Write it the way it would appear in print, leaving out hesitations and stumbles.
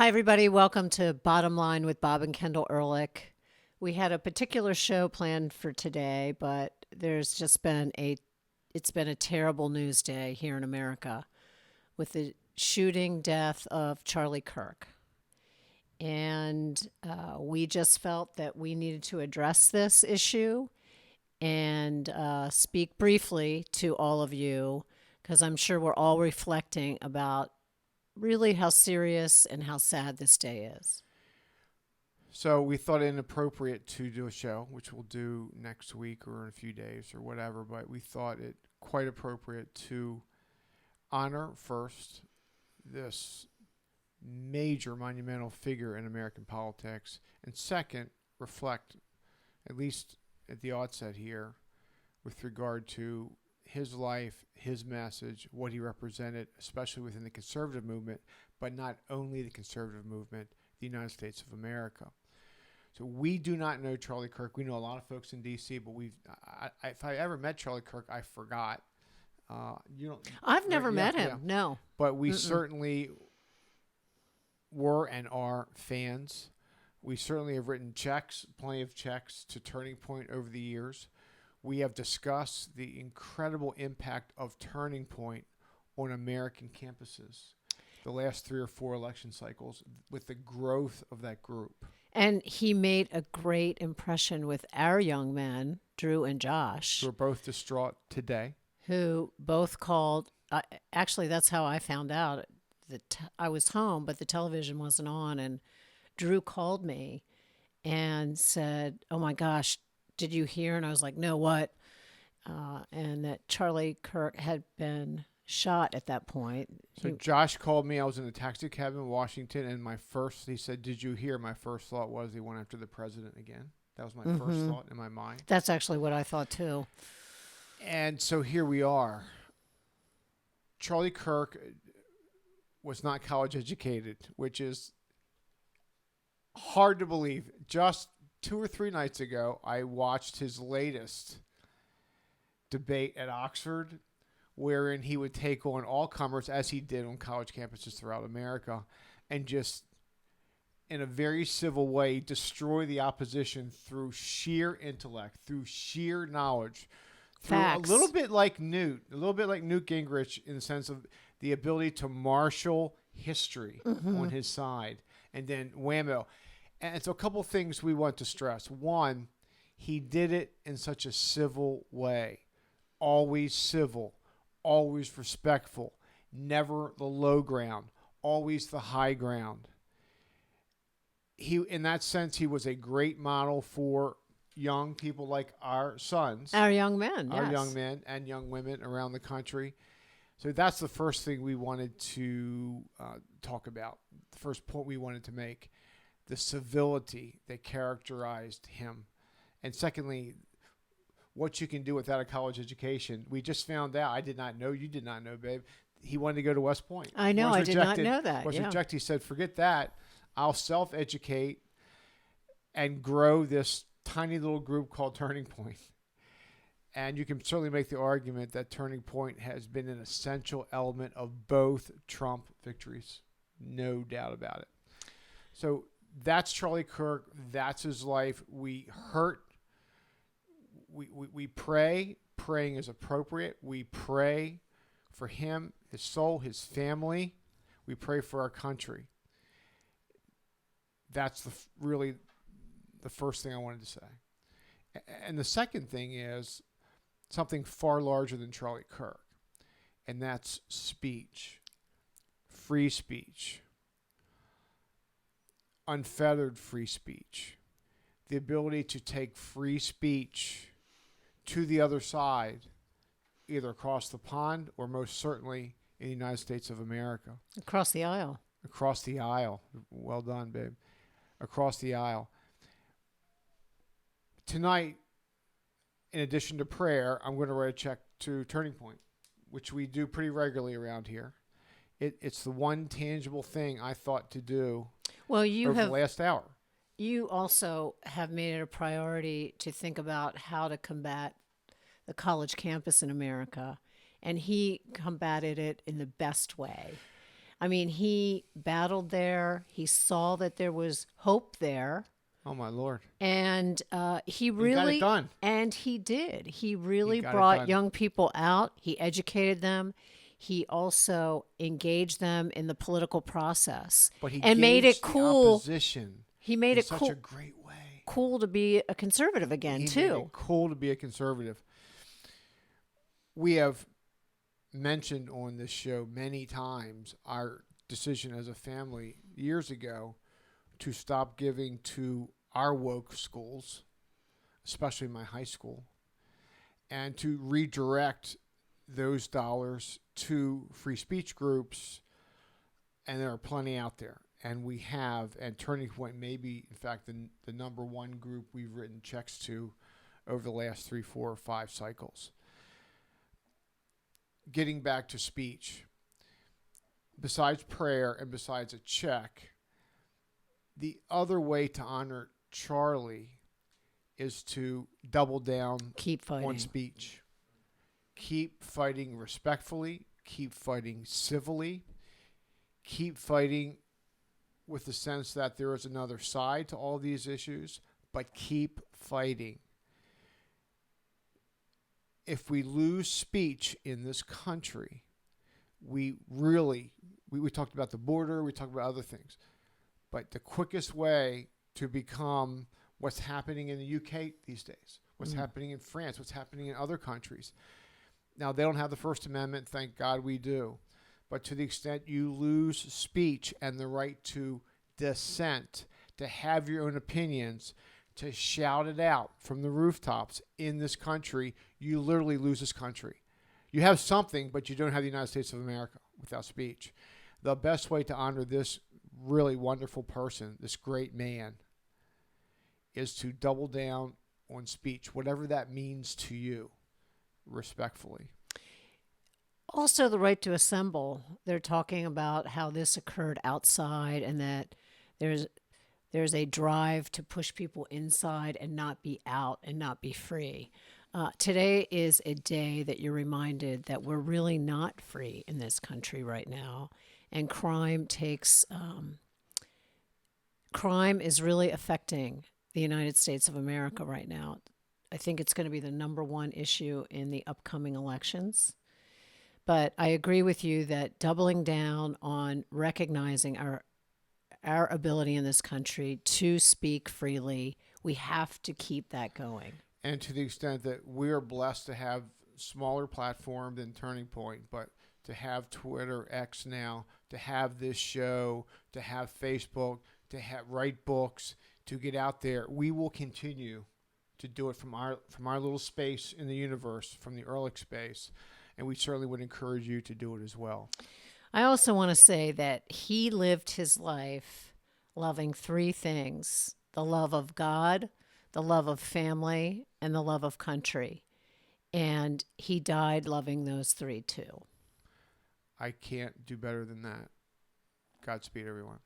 everybody. Welcome to Bottom Line with Bob and Kendall Ehrlich. We had a particular show planned for today, but it's been a terrible news day here in America with the shooting death of Charlie Kirk. And we just felt that we needed to address this issue and speak briefly to all of you, because I'm sure we're all reflecting about really how serious and how sad this day is. So we thought it inappropriate to do a show, which we'll do next week or in a few days or whatever, but we thought it quite appropriate to honor first this major monumental figure in American politics, and second, reflect, at least at the outset here, with regard to his life, his message, what he represented, especially within the conservative movement, but not only the conservative movement, the United States of America. So we do not know Charlie Kirk. We know a lot of folks in D.C., but if I ever met Charlie Kirk, I forgot. I've never met him, no. But we certainly were and are fans. We certainly have written checks, plenty of checks to Turning Point over the years. We have discussed the incredible impact of Turning Point on American campuses the last 3 or 4 election cycles with the growth of that group. And he made a great impression with our young men, Drew and Josh. Who are both distraught today. Who both called. Actually, that's how I found out. I was home, but the television wasn't on. And Drew called me and said, "Oh, my gosh, did you hear?" And I was like, "No, what?" And that Charlie Kirk had been shot at that point. So Josh called me. I was in a taxi cab in Washington, and he said, "Did you hear?" My first thought was he went after the president again. That was my first thought in my mind. That's actually what I thought too. And so here we are. Charlie Kirk was not college educated, which is hard to believe. Just 2 or 3 nights ago, I watched his latest debate at Oxford, wherein he would take on all comers, as he did on college campuses throughout America, and just, in a very civil way, destroy the opposition through sheer intellect, through sheer knowledge, through Facts. a little bit like Newt Gingrich, in the sense of the ability to marshal history on his side, and then whammo. And so a couple things we want to stress. One, he did it in such a civil way, always civil, always respectful, never the low ground, always the high ground. In that sense, he was a great model for young people like our sons. Our young men, Our yes. young men and young women around the country. So that's the first thing we wanted to talk about. The first point we wanted to make, the civility that characterized him. And secondly, what you can do without a college education. We just found out, I did not know, you did not know, babe, he wanted to go to West Point. I know, I did not know that. Was rejected. He said, forget that. I'll self-educate and grow this tiny little group called Turning Point. And you can certainly make the argument that Turning Point has been an essential element of both Trump victories. No doubt about it. So that's Charlie Kirk. That's his life. We hurt. We pray. Praying is appropriate. We pray for him, his soul, his family. We pray for our country. That's really the first thing I wanted to say. And the second thing is something far larger than Charlie Kirk, and that's speech, free speech, unfettered free speech, the ability to take free speech to the other side, either across the pond or most certainly in the United States of America. Across the aisle. Across the aisle. Well done, babe. Across the aisle. Tonight, in addition to prayer, I'm going to write a check to Turning Point, which we do pretty regularly around here. It's the one tangible thing I thought to do over the last hour. You also have made it a priority to think about how to combat the college campus in America, and he combated it in the best way. I mean, he battled there. He saw that there was hope there. Oh my Lord! And he He got it really, done. and he did. He He really got it brought done. young people out. He educated them. He also engaged them in the political process But he and made it gauged the cool. opposition He made in it such a great way. cool to be a conservative again, He made too. it cool to be a conservative. We have mentioned on this show many times our decision as a family years ago to stop giving to our woke schools, especially my high school, and to redirect those dollars to free speech groups. And there are plenty out there. And we have, and Turning Point may be, in fact, the number one group we've written checks to over the last 3, 4, or 5 cycles. Getting back to speech, besides prayer and besides a check, the other way to honor Charlie is to double down Keep on fighting. speech. Keep fighting respectfully, keep fighting civilly, keep fighting with the sense that there is another side to all these issues, but keep fighting. If we lose speech in this country, we talked about the border, we talked about other things, but the quickest way to become what's happening in the UK these days, what's happening in France, what's happening in other countries. Now, they don't have the First Amendment, thank God we do. But to the extent you lose speech and the right to dissent, to have your own opinions, to shout it out from the rooftops in this country, you literally lose this country. You have something, but you don't have the United States of America without speech. The best way to honor this really wonderful person, this great man, is to double down on speech, whatever that means to you, respectfully. Also, the right to assemble. They're talking about how this occurred outside and that there's a drive to push people inside and not be out and not be free. Today is a day that you're reminded that we're really not free in this country right now, and crime is really affecting the United States of America right now. I think it's going to be the number one issue in the upcoming elections. But I agree with you that doubling down on recognizing our ability in this country to speak freely, we have to keep that going. And to the extent that we're blessed to have smaller platform than Turning Point, but to have Twitter, X now, to have this show, to have Facebook, to write books, to get out there, we will continue to do it from our little space in the universe, from the Ehrlich space, and we certainly would encourage you to do it as well. I also want to say that he lived his life loving 3 things: the love of God, the love of family, and the love of country. And he died loving those 3 too. I can't do better than that. Godspeed, everyone.